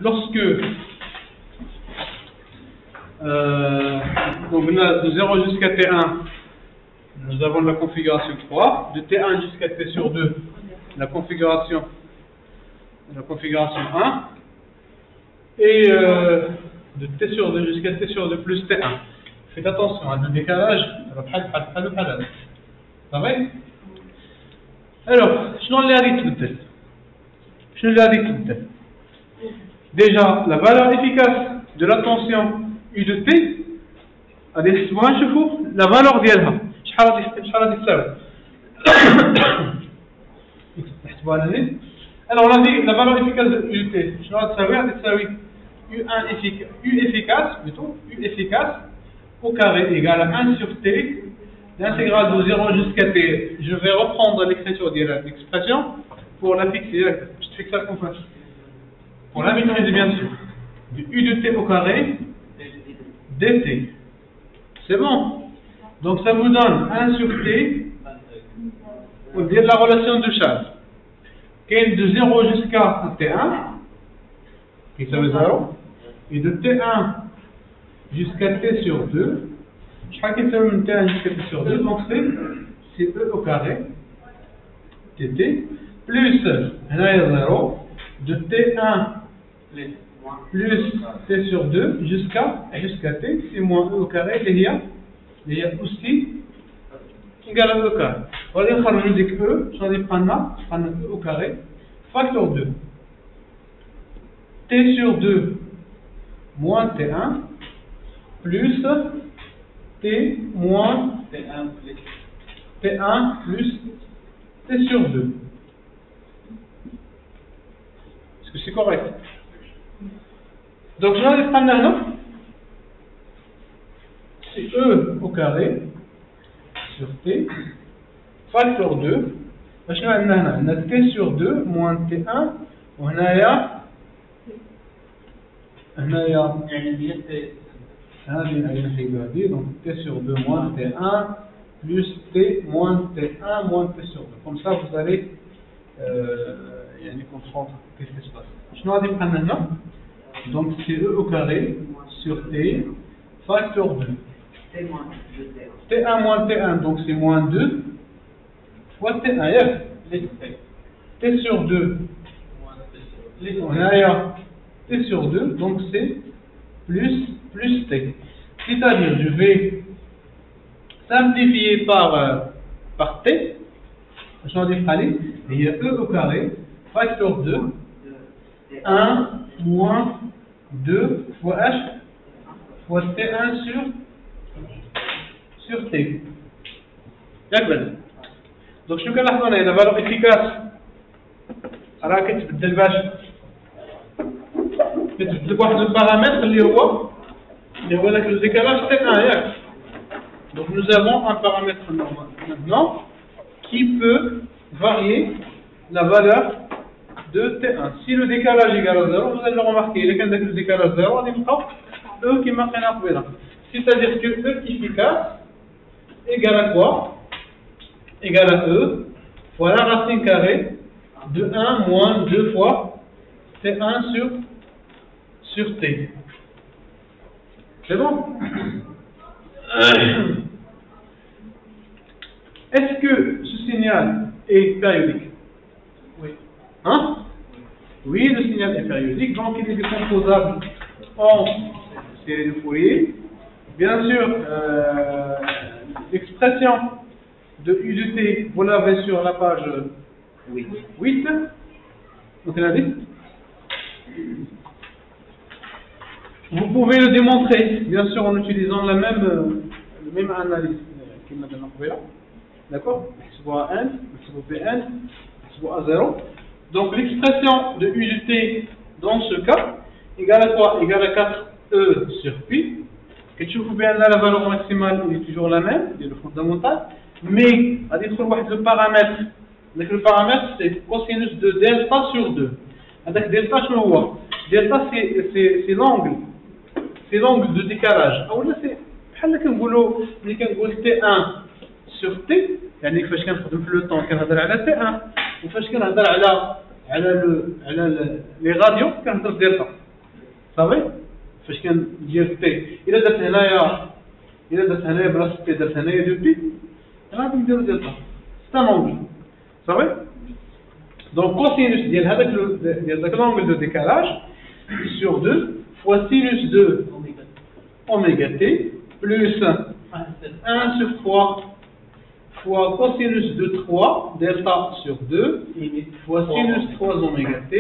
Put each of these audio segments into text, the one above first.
lorsque donc là, de 0 jusqu'à T1, nous avons la configuration 3, de T1 jusqu'à T sur 2, la configuration 1, et de T sur 2 jusqu'à T sur 2 plus T1. Faites attention à le décalage, ça va? Alors, je n'en ai dit déjà, la valeur efficace de la tension U de T, la valeur d'ILها شحال غادي تساوي. Alors on a dit la valeur efficace de U de T, غادي تساوي U efficace au carré égale à 1 sur T, l'intégrale de 0 jusqu'à T. Je vais reprendre l'écriture de l'expression pour la fixer. Je te fixe ça comme ça. Pour la maîtriser bien sûr. Du U de T au carré dt. C'est bon. Donc ça vous donne 1 sur T, pour dire la relation de charge, qui est de 0 jusqu'à T1, qui ça veut 0, et de T1 jusqu'à T sur 2, chacun ça veut T1 jusqu'à T sur 2, donc c'est E au carré, tt, plus 0, de T1 plus T sur 2 jusqu'à T, c'est moins E au carré, il y a aussi égal à E au carré. On va dire que je dis que E, j'en ai prendre E au carré, facteur 2. T sur 2 moins T1 plus T moins T1 plus T sur 2. Est-ce que c'est correct? Donc je vais prendre un autre. C'est E au carré sur T facteur 2. On a T sur 2 moins T1 وهنايا donc T sur 2 moins T1 plus T moins T1 moins T sur 2. Comme ça vous allez comprendre qu'est-ce qui se passe. Je vais prendre maintenant. Donc c'est E au carré sur T facteur 2. T1 moins T1, donc c'est moins 2 fois T1. T sur 2, on a T sur 2, donc c'est plus T. C'est-à-dire, je vais simplifier par T. Je vais dire, allez, il y a E au carré facteur 2, 1 moins 2 fois H fois T1 sur T. D'accord. Donc je vais vous donner la valeur efficace. Alors que tu peux le paramètre le décalage T1. Donc nous avons un paramètre maintenant qui peut varier la valeur de T1. Si le décalage est égal à 0, vous allez le remarquer. Il est le décalage 0, on est E qui marque un appel. C'est-à-dire que E efficace égale à quoi? Égale à E fois la racine carrée de 1 moins 2 fois T1 sur T. C'est bon? Est-ce que ce signal est périodique? Oui. Hein? Oui, le signal est périodique, donc il est décomposable en série de Fourier. Bien sûr, l'expression de U de T, vous l'avez sur la page 8. Donc, on a dit. Vous pouvez le démontrer, bien sûr, en utilisant la même analyse que Mme Akhouya. D'accord? Soit N, soit Pn, soit à 0. Donc, l'expression de U de T dans ce cas, égale à quoi? Égale à 4E sur Pi. Que tu vois bien là, la valeur maximale est toujours la même, c'est le fondamental. Mais, à dire le paramètre. Le paramètre, c'est cosinus de delta sur 2. Avec delta, je le vois. Delta, c'est l'angle. C'est l'angle de décalage. Alors là, c'est T1 sur T. يعني فاش كنخدم في لو طون كنهضر على T1 وفاش كنهضر على لي راديو كنهضر دلتا. صافي فاش كندير تي الا درت هنايا بلاصه تي درت هنايا دو بي غادي نديرو دلتا سي ان اونغل صافي دونك كوسينوس ديال هذاك ديال داك لونغل دو ديكالاج sur 2 fois sinus de oméga t plus 1 sur 3 fois cosinus de 3 delta sur 2 fois sinus 3 oméga t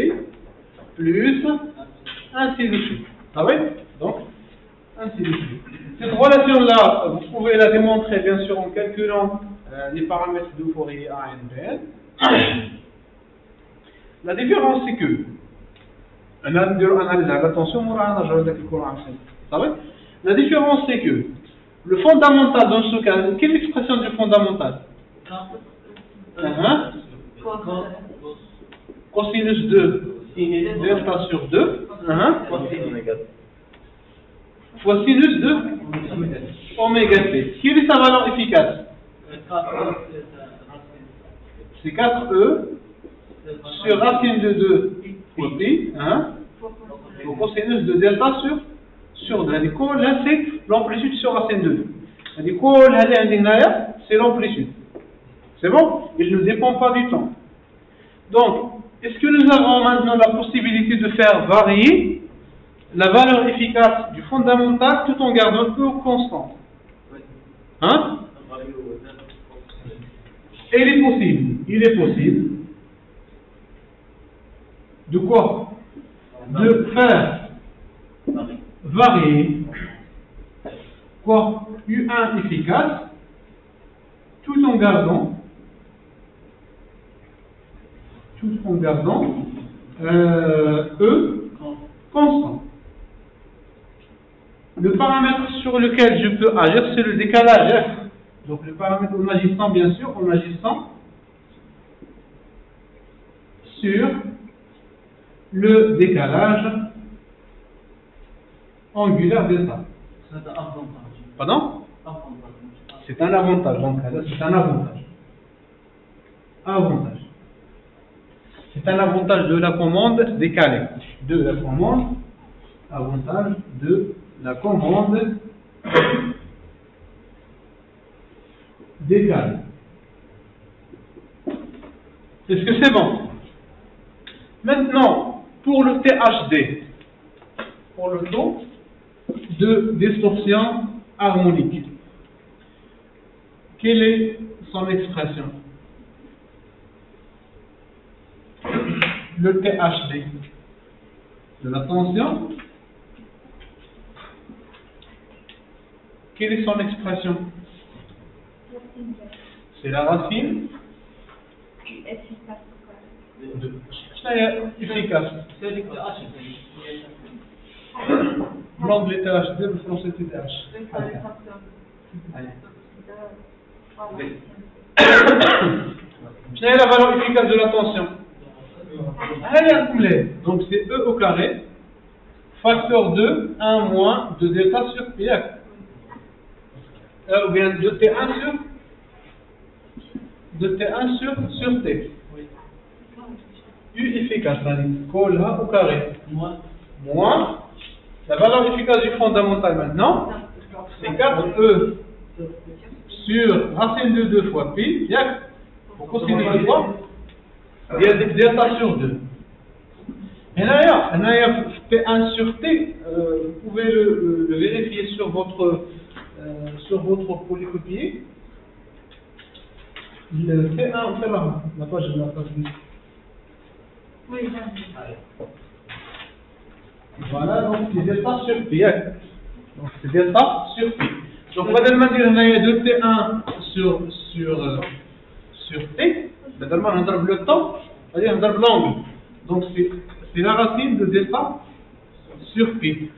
plus ainsi de suite. Ah oui? Donc, ainsi de suite. Cette relation-là, vous pouvez la démontrer bien sûr en calculant les paramètres de Fourier A et BN. La différence c'est que la différence c'est que le fondamental dans ce cas, quelle est l'expression du fondamental? Cosinus de delta sur 2 fois sinus de oméga t. Quelle est sa valeur efficace? C'est 4e sur racine de 2 fois pi, au cosinus de delta sur 2. Là, c'est l'amplitude sur racine de 2. C'est l'amplitude. C'est bon? Il ne dépend pas du temps. Donc, est-ce que nous avons maintenant la possibilité de faire varier la valeur efficace du fondamental tout en gardant un peu constant? Hein? Et il est possible de quoi? De faire varier quoi? U1 efficace tout en gardant E constant. Le paramètre sur lequel je peux agir, c'est le décalage F. Donc le paramètre en agissant, bien sûr, sur le décalage angulaire delta. C'est un avantage. Pardon? C'est un avantage. Donc c'est un avantage. C'est un avantage de la commande décalée. Avantage de la commande décalée. Est-ce que c'est bon? Maintenant, pour le THD, pour le taux de distorsion harmonique, quelle est son expression? Le THD de la tension, quelle est son expression? C'est la racine de efficace. L'angle THD, le français TH. Quelle est la valeur efficace de la tension? Donc c'est E au carré, facteur 2, 1 moins de delta sur pi. Ou bien de T1 sur T. U efficace, col au carré. Moins la valeur efficace du fondamental maintenant, c'est 4E sur racine de 2 fois pi. Pour cosinus de 3. Il y a des delta sur 2. Et là, T1 sur T, vous pouvez le vérifier sur votre polycopier. Le T1, on fait la page de la page. Oui, voilà, donc c'est delta sur P. Donc c'est delta sur P. Donc on va dire qu'il y a 2 T1 sur T. On a le temps, c'est-à-dire on a l'angle. Donc c'est la racine de delta sur pi.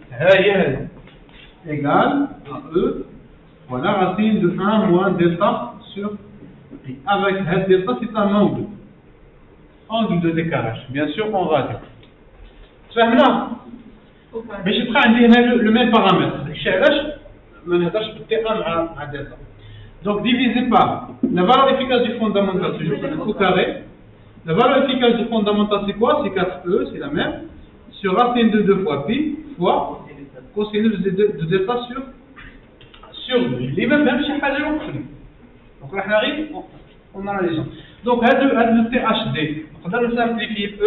Égale à E, voilà racine de 1 moins delta sur pi. Avec cette delta, c'est un angle de décalage, bien sûr en radio. Tu vois là? Mais je prends le même paramètre. Donc divisé par la valeur efficace du fondamental, toujours au carré. La valeur efficace du fondamental c'est quoi? C'est 4E, c'est la même, sur racine de 2 fois pi, fois cosinus de delta sur 2. اللي ما فهمش شي حاجه يوقفني. دونك راح نغير on analyse. Donc هاد le THD نقدر نسامبليفيه ب E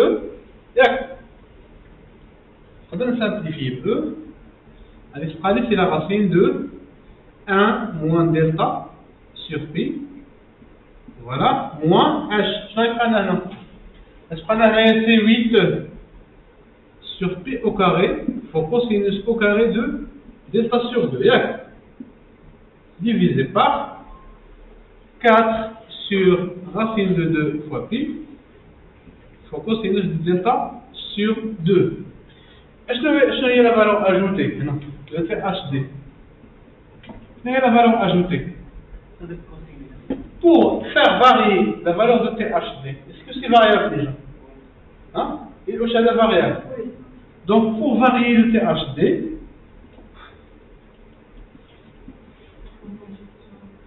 ياك نقدر نسامبليفيه ب E. غادي تبقى لي سي لا racine de 1 moins delta sur P. Voilà, moins H. شنو يبقى لنا هنا؟ يبقى لنا هنايا سي 8 sur P au carré fois cosinus au carré de delta sur 2 ياك divisé par 4 sur racine de 2 fois pi fois cosinus de delta sur 2. Est-ce qu'il y a la valeur ajoutée? Non, le THD. Quelle est la valeur ajoutée? Pour faire varier la valeur de THD, est-ce que c'est variable déjà? Hein? Et le chat est variable. Donc pour varier le THD,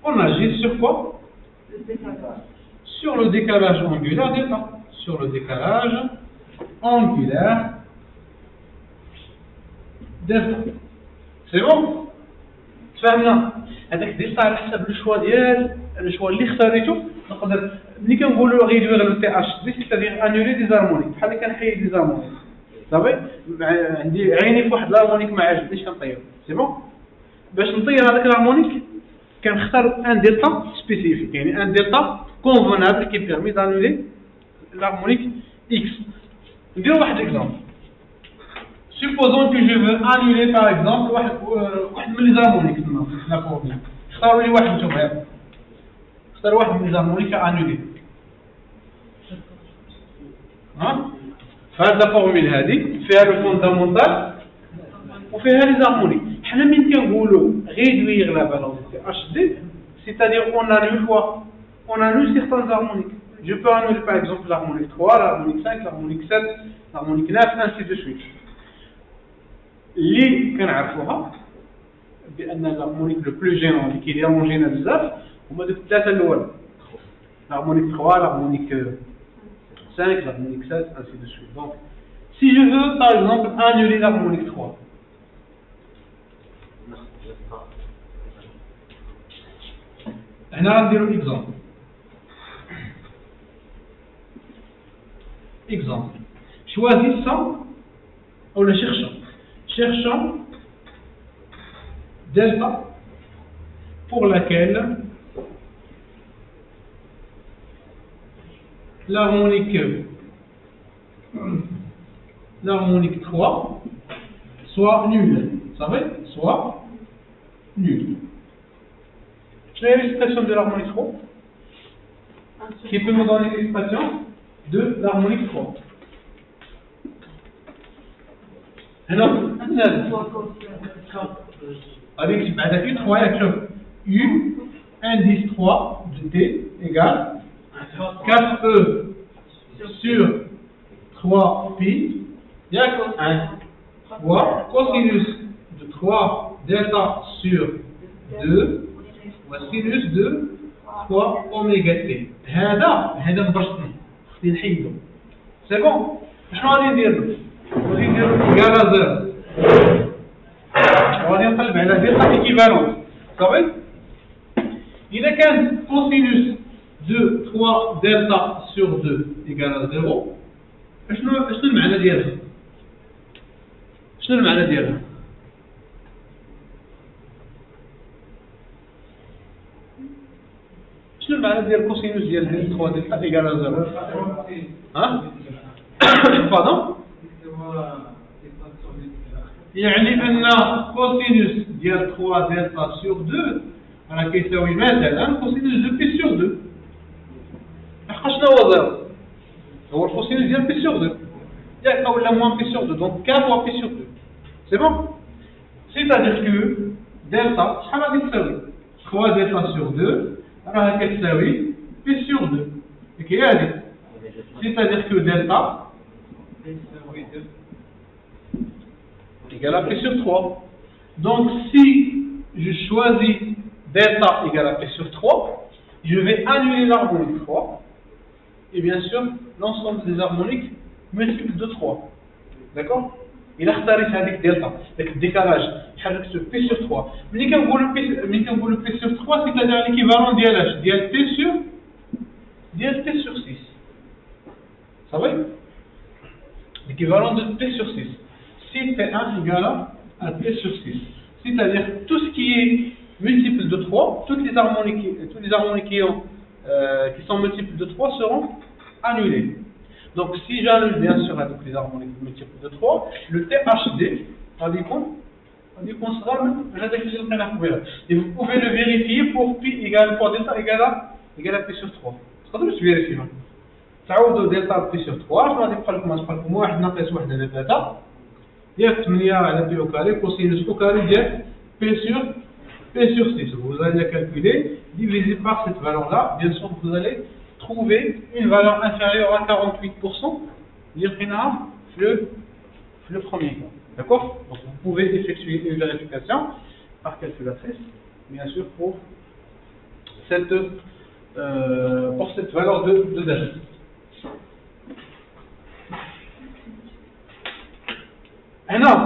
on agit sur quoi? Sur le décalage angulaire delta. Sur le décalage angulaire delta. C'est bon? فهمنا هذاك دلتا على حسب الشوا ديال الشوا اللي اختاريتو نقدر ملي كنقولوا غيدوير لو تي اش دي سيتادير انولي دي زارمونيك بحال اللي كنحيد دي زارمونيك صافي عندي عيني في واحد الهارمونيك ما عجبنيش كنطير سي بون باش نطير هذاك الهارمونيك كنختار ان دلتا سبيسيفيك يعني ان دلتا كونفونابل كي بيرمي دانولي l'harmonique X. نديرو واحد اكزامبل. Supposons que je veux annuler par exemple واحد من les harmoniques la formule. اختاروا لي واحد نتوما. اختاروا واحد من les harmoniques à annuler. ها؟ فهاد la formule هادي فيها le fondamental وفيها les harmoniques. حنا مين كنقولوا réduire la valeur de HD, c'est-à-dire on annule quoi? On annule certaines harmoniques. Je peux annuler par exemple l'harmonique 3, l'harmonique 5, l'harmonique 7, l'harmonique 9, ainsi de suite. اللي كنعرفوها بان l'harmonique le plus gênant اللي كيديرونجينا بزاف هما دوك الثلاثه الاول. L'harmonique 3, l'harmonique 5, l'harmonique 7, ainsi de suite. Donc, si je veux par exemple annuler l'harmonique 3, هنا غنديرو exemple. Exemple. Choisissons, ou le cherchons delta pour laquelle l'harmonique 3 soit nulle. Vous savez? Soit nulle. Quelle est l'expression de l'harmonique 3? Qui peut me donner l'expression de l'harmonique 3. هنا avec بعد U3 يكتب U indice 3 de T égale 4E sur 3pi ياك 1 fois cosinus de 3 delta sur 2 وsinus de 3 oméga T. هذا مبسطني خصني نحيدو. سي بون شنو غادي ندير؟ غادي ندير إيكال زيرو وغادي نقلب على دلتا ايكيفالونس صافي. إذا كان كوسينوس دو 3 دلتا سور 2 إيكال زيرو شنو المعنى ديالها؟ شنو المعنى ديالها؟ شنو المعنى ديال كوسينوس ديال 3 دلتا إيكال زيرو؟ ها؟ باردون؟ يعني أن كوسينوس ديال 3 دلتا سور 2 راه كيساوي مثلا كوسينوس دو بي سور 2. لحقاش شنو هو زيرو؟ هو الكوسينوس ديال بي سور 2 ياك ولا موان بي سور 2 دونك كا فوا بي سور 2 سي بون. سيتادير كو دلتا شحال غادي تساوي؟ 3 دلتا سور 2 راه كتساوي بي سور 2 ديك هي هادي. سيتادير كو دلتا égale à P sur 3. Donc si je choisis delta égale à P sur 3, je vais annuler l'harmonique 3 et bien sûr l'ensemble des harmoniques multiples de 3. D'accord? إلا اختاريت هذيك دلتا داك الديكالاج حركته بي سور 3 ملي كنقولوا بي سور 3 سيتادير ليكيفالون ديال اش ديال تي سور 6 صافي l'équivalent de P sur 6 si P1 égale à P sur 6 c'est-à-dire tout ce qui est multiple de 3 tous les harmoniques qui sont multiples de 3 seront annulés. Donc si j'annule bien sûr avec les harmoniques multiples de 3, le THD, sera et vous pouvez le vérifier pour delta égale à P sur 3. تقدروا تفيريفيو تعوضوا دلتا بي سور 3 غادي يبقى لكم 1 ناقص 1 على 3 ياك 8 على بي او كاري كوسينوس او كاري ديال بي sur 6. Vous allez calculer, divisé par cette valeur-là, bien sûr vous allez trouver une valeur inférieure à 48%, le premier cas. D'accord? Donc vous pouvez effectuer une vérification par calculatrice, bien sûr, pour cette valeur de delta. Maintenant,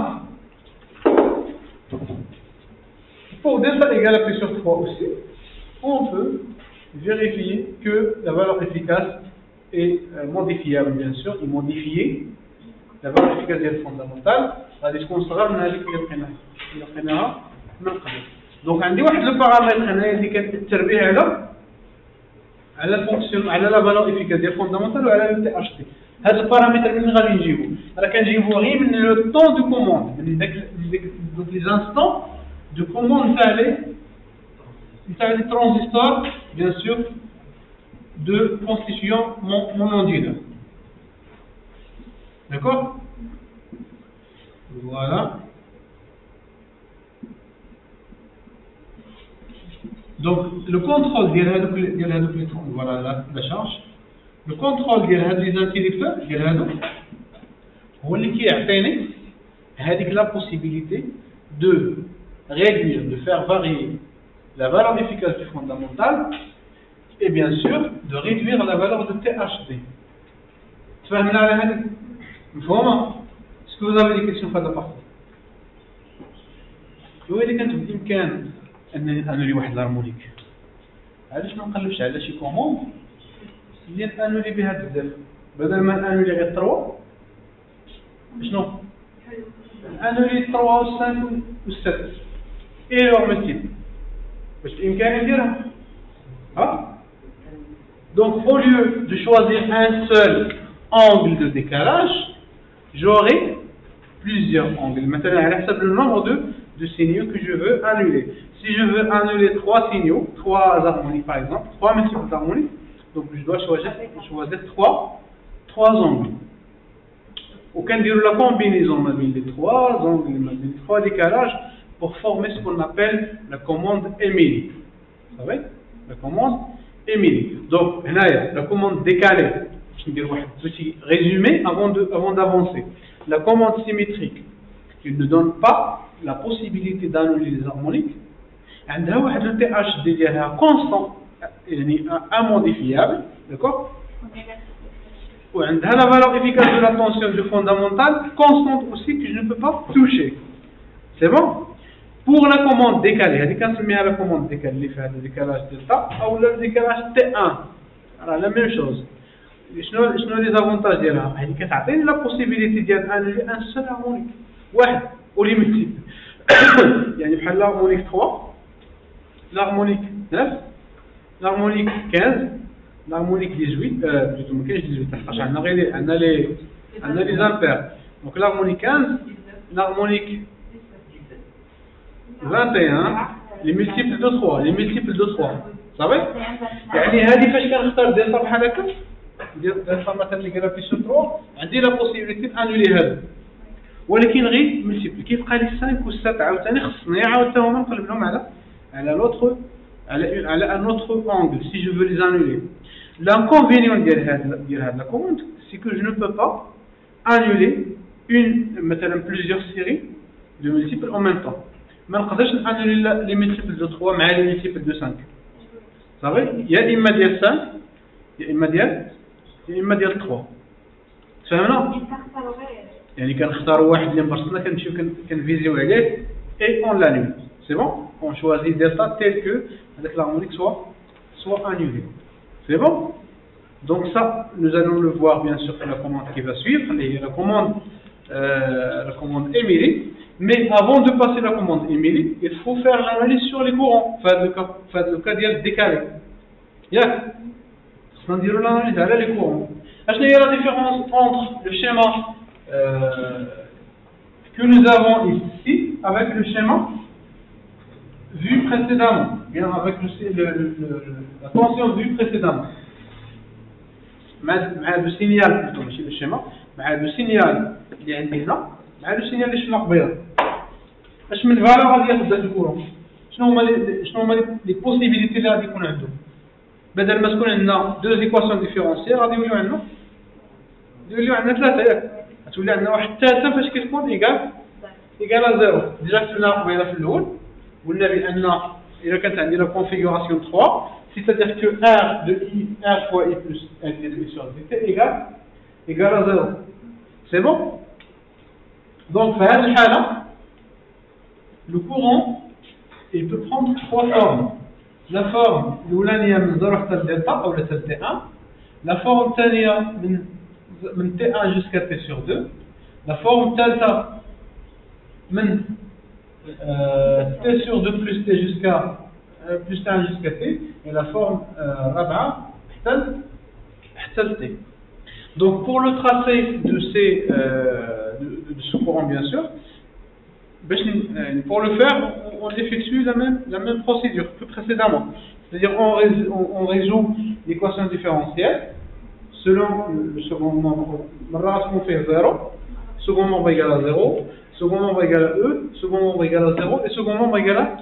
pour delta égale à P sur 3 aussi, on peut vérifier que la valeur efficace est modifiable, bien sûr, et modifier la valeur efficace est fondamentale. C'est-à-dire qu'on sera dans donc, on dit que le paramètre est la fonction, la valeur efficace est fondamentale ou à la THD. هذا البارامتر اللي غادي نجيبو راه كنجيبوه غير من لو طون دو كوموند من داك لي انستون دو كوموند تاع لي ترانزستور bien sûr de constitution monondine. D'accord? Voilà. Donc le contrôle voilà la charge. Le contrôle ديال هاد لي انتيليكتور ديال هادو هو اللي كيعطيني هذيك لا possibilité de réduire, de faire varier la valeur efficace du fondamental et bien sûr de réduire la valeur de THD. تفهمنا على هذا؟ مفهومة؟ Est-ce que vous avez des questions في هذا البحث؟ هو اللي كانت بالإمكان أن أنولي واحد الهارمونيك علاش ما نقلبش على شي كوموند اللي نانولي بها بزاف بدل ما نانولي غير 3 شنو؟ نانولي 3 و 5 و 7 اي لور ملتيبل باش بإمكاني نديرها ها؟ Donc au lieu de choisir un seul angle de décalage, j'aurai plusieurs angles. Maintenant, à la le nombre de signaux que je veux annuler. Si je veux annuler 3 signaux, 3 harmoniques par exemple, 3 multiples harmoniques, donc je dois choisir 3 angles. Aucun dire la combinaison des 3 angles, des 3 décalages pour former ce qu'on appelle la commande Émile. Vous savez? La commande Émile. Donc, la commande décalée. Je vais dire un petit résumé avant d'avancer. La commande symétrique, il ne donne pas la possibilité d'annuler les harmoniques. Elle a le THD constant, immodifiable, d'accord? Et elle a la valeur efficace de la tension du fondamental constante aussi que je ne peux pas toucher. C'est bon? Pour la commande décalée, elle se met à la commande décalée, fait le décalage delta ou le décalage T1. Alors la même chose. شنو les avantages ديالها؟ هذه كتعطيني la possibilité ديال انولي un seul harmonique واحد ولي multiple. يعني بحال l'harmonique 3, l'harmonique 9, l'harmonique 15, l'harmonique 18, plutôt ما كاينش 18 عندنا غير عندنا les impairs. Donc l'harmonique 15, l'harmonique 21, les multiples de 3, les multiples de 3. صافي؟ يعني هذه فاش كنختار دلتا بحال هكا دلتا مثلا اللي قالها في سو 3 عندي لا بوسيبيليتي انولي هذا ولكن غير ملتيبل كيبقى لي 5 و 7 عاوتاني خصني عاود حتى هما نقلب لهم على لوتر على ان اوتر انجل si je veux les annuler. L'inconvénient ديال هاد لا commande c'est que je ne peux pas annuler مثلا plusieurs séries de multiples en même temps. ما نقدرش انولي les multiples de 3 مع les multiples de 5. صافي؟ يا اما ديال 5 يا اما ديال 3. تفهمنا؟ يعني كنختاروا واحد اللي مبسطنا كنمشيو كنفيزيو عليه et on l'annule. C'est bon? On choisit delta tel que avec l'harmonique soit annulé. C'est bon? Donc ça, nous allons le voir bien sûr sur la commande qui va suivre, la commande Emily. Mais avant de passer la commande Emily, il faut faire l'analyse sur les courants. Faire le cas décalé. C'est-à-dire l'analyse sur les courants. Quelle est la différence entre le schéma que nous avons ici avec le schéma vu précédemment, bien avec la tension vue précédemment. مع le signal plutôt ماشي le schéma مع le signal اللي عندنا مع le signal اللي شفنا قبيله اش من فالور غادي ياخذ هذا الكورون شنو هما لي بوسيبيليتي اللي غادي يكون عندهم بدل ما تكون عندنا دو ايكواسيون ديفيرونسيال غادي يوليو عندنا ثلاثه ياك غتولي عندنا واحد الثالثه فاش كتكون ايكال زيرو ديجا كتبنا قبيله في الاول قلنا بان اذا كانت عندي لا كونفيغوراسيون 3 c'est-à-dire que R de I, R fois I plus L de I sur D égale à 0. C'est bon? Donc, dans cette cas-là, le courant, il peut prendre trois formes. La forme, l'oulaniya min 0 حتى delta, ou la T1. La forme tania min T1 jusqu'à T sur 2. La forme delta min T sur 2 plus T jusqu'à plus T1 jusqu'à T, et la forme Rabat, T. Donc pour le tracé de ce courant, bien sûr, pour le faire, on effectue la même procédure que précédemment. C'est-à-dire on résout l'équation différentielle selon le second membre. On fait 0, second membre égale à 0, second membre égale à E, second membre égale à 0, et second membre égale à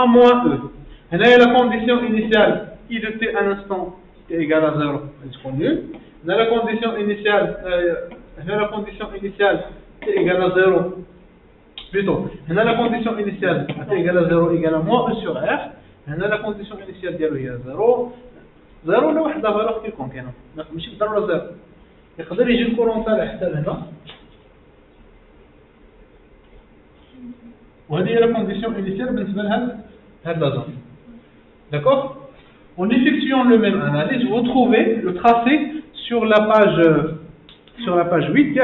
A moins E. Et là, la condition initiale, I de T à l'instant est égale à 0, elle se connue. Là, la condition initiale, T égale à 0, plutôt. Là, la condition initiale, T égale à 0 égale à moins E sur R. Là, la condition initiale ديالو هي 0. 0 لا واحد لا فالور كيكون كاينه، ماشي بالضروره 0. يقدر يجي الكورون طالع حتى لهنا. وهذه هي la condition initiale بالنسبه لهاد la zone. D'accord? En effectuant le même analyse, vous trouvez le tracé sur la page 8.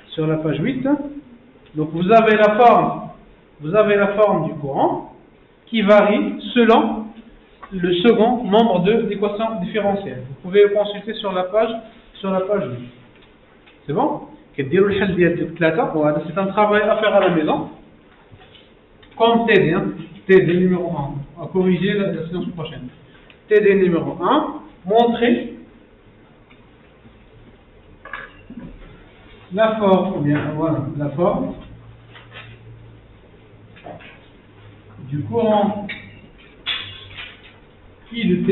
Sur la page 8. Donc vous avez la forme du courant qui varie selon le second membre de l'équation différentielle. Vous pouvez le consulter sur la page 8. C'est bon? C'est un travail à faire à la maison. Comme TD numéro 1, à corriger la séance prochaine. TD numéro 1, montrer la forme, la forme du courant I de T.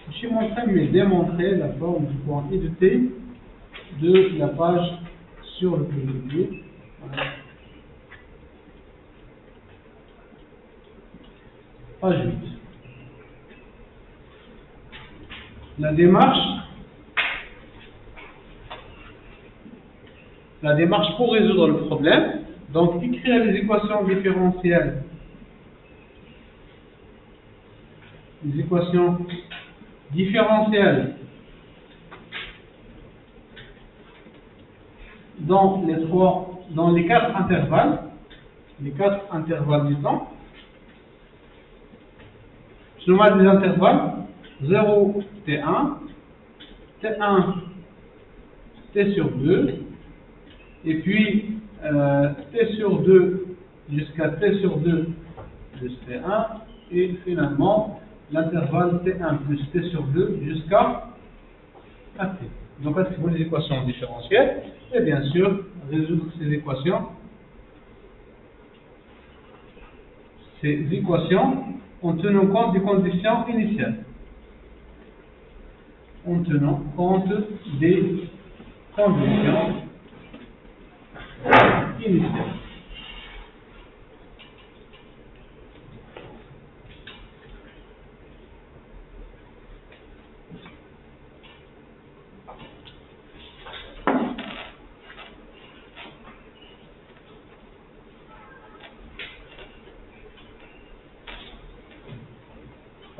Je suis montré, mais démontrer la forme du courant I de T de la page sur le PVD. Voilà. Page 8. La démarche pour résoudre le problème, donc écrire les équations différentielles. Les équations différentielles dans les quatre intervalles du temps. Je nomme des intervalles 0 T1, T1 T sur 2, et puis T sur 2 jusqu'à T sur 2 plus T1, et finalement l'intervalle T1 plus T sur 2 jusqu'à T. Donc là, c'est les équations différentielles, et bien sûr, résoudre ces équations en tenant compte des conditions initiales.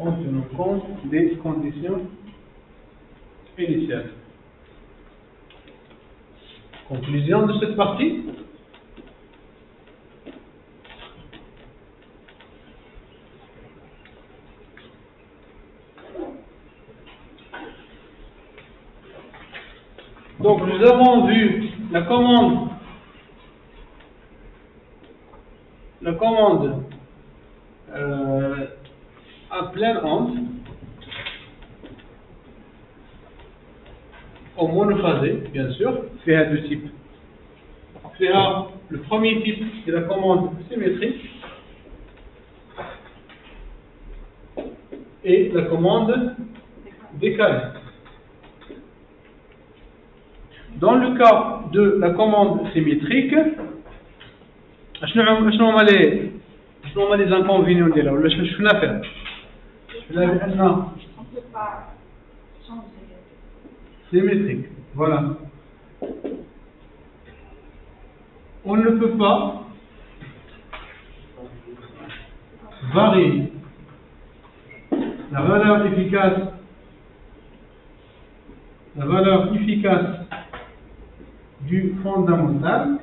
en tenant compte des conditions initiales. Conclusion de cette partie. Donc nous avons vu la commande à pleine onde au monophasé, bien sûr, fait deux types. Le premier type, c'est la commande symétrique et la commande décalée. Dans le cas de la commande symétrique, شنو هما les inconvénients ديالها ولا شنو نفهم؟ لأن On ne peut pas changer. symétrique, voilà. On ne peut pas varier la valeur efficace du fondamental,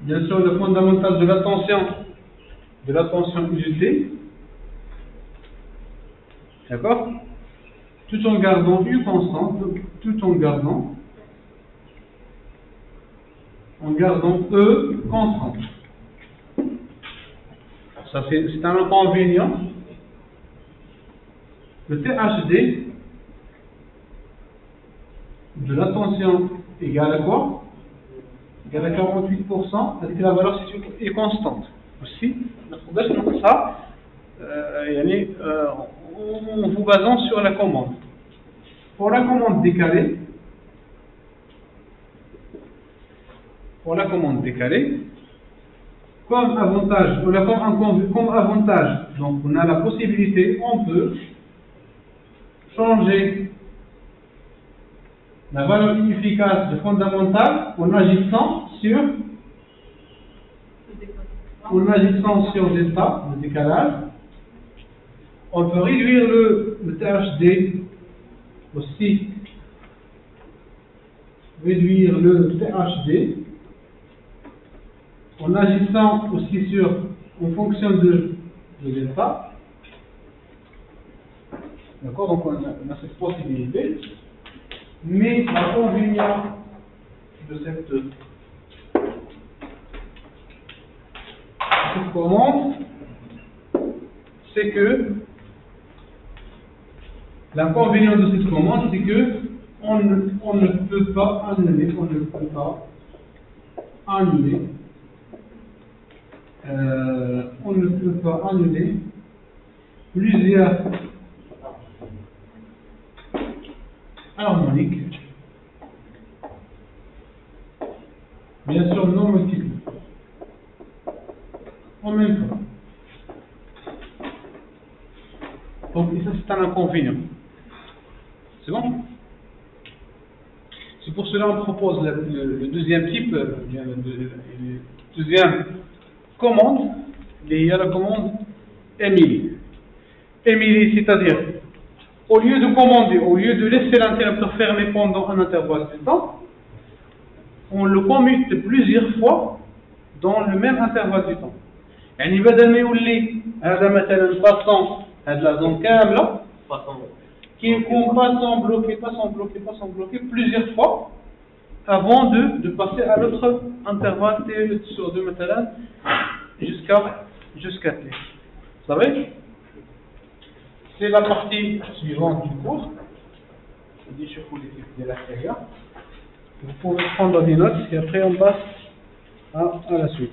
bien sûr le fondamental de la tension usitée, d'accord, tout en gardant U constante, tout en gardant E constante. Ça c'est un inconvénient. Le THD de la tension égale à quoi? Égale à 48%, c'est-à-dire que la valeur est constante. Aussi, ça, en vous basant sur la commande. Pour la commande décalée, comme avantage, donc on a la possibilité, on peut changer la valeur efficace de fondamental en agissant sur delta, le décalage. On peut réduire le THD aussi, réduire le THD en agissant aussi en fonction de delta. D'accord, donc on a cette possibilité. Mais l'inconvénient de cette commande, c'est que on ne peut pas annuler plusieurs harmoniques, bien sûr non multiples, en même temps. Donc ça c'est un inconvénient. C'est bon? C'est pour cela qu'on propose le deuxième type, deuxième commande, il y a la commande Émilie. Émilie, c'est-à-dire, au lieu de laisser l'interrupteur fermé pendant un intervalle de temps, on le commute plusieurs fois dans le même intervalle de temps. يعني بدل ما يولي هذا مثلا passant هذه la zone كاملة qui ne pas sans bloquer plusieurs fois avant de passer à l'autre intervalle T sur 2 مثلا jusqu'à T. Vous savez? C'est la partie suivante du cours. Je dis je vous les de l'extérieur. Vous pouvez prendre des notes et après on passe à la suite.